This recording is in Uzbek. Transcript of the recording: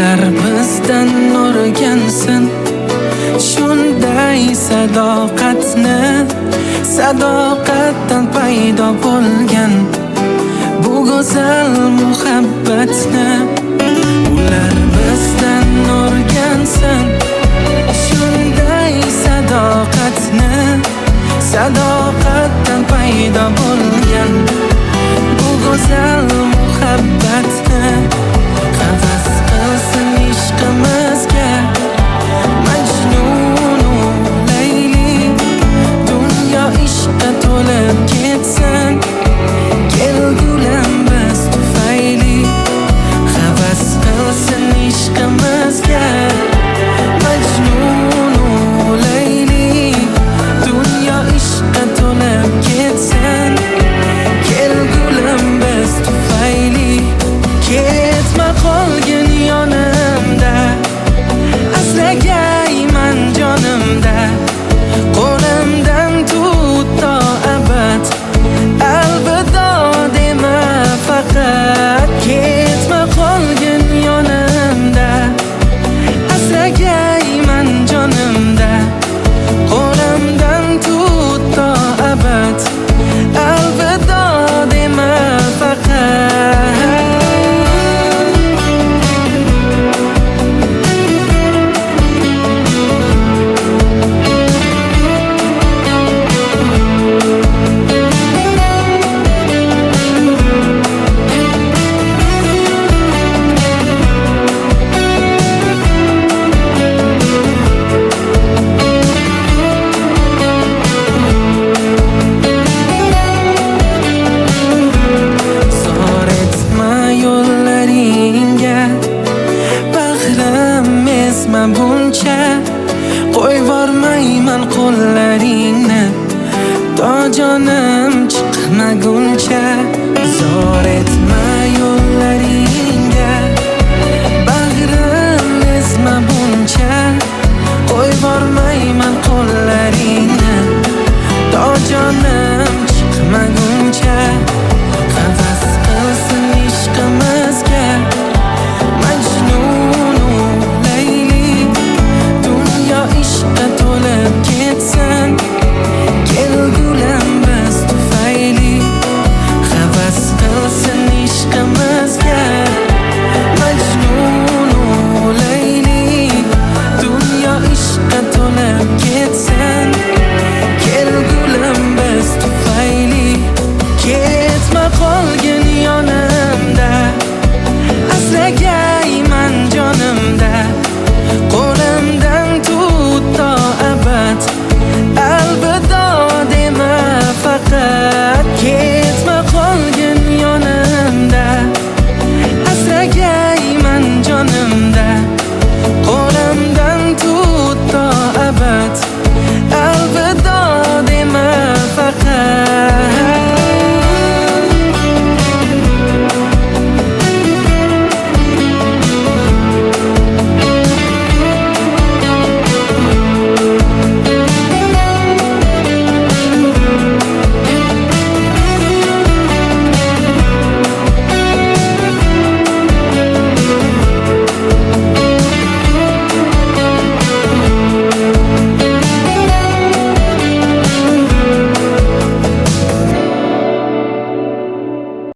ular bizdan o'rgansin shunday sadoqatdan paydo bo'lgan bu go'zal muhabbatni. Ular bizdan o'rgansin shunday sadoqatdan paydo bo'lgan bu go'zal muhabbatni. Havas qilsin ishqimizga Majnunu Layli, dunyo ishqqa to'lib ketsin kelgulam biz tufayli. Havas qilsin ishqimizga Majnunu Layli, dunyo ishqqa to'lib ketsin kelgulam biz tufayli. Ketma qolgin yonimda, asragayman jonimda, qo'limdan tut to abad, alvido dema faqat. Ketma qolgin yonimda, asragayman jonimda, qo'limdan tut to abad, alvido dema faqat. Buncha qo'yvormayman qo'llaringni, to jonim chiqmaguncha. Zor et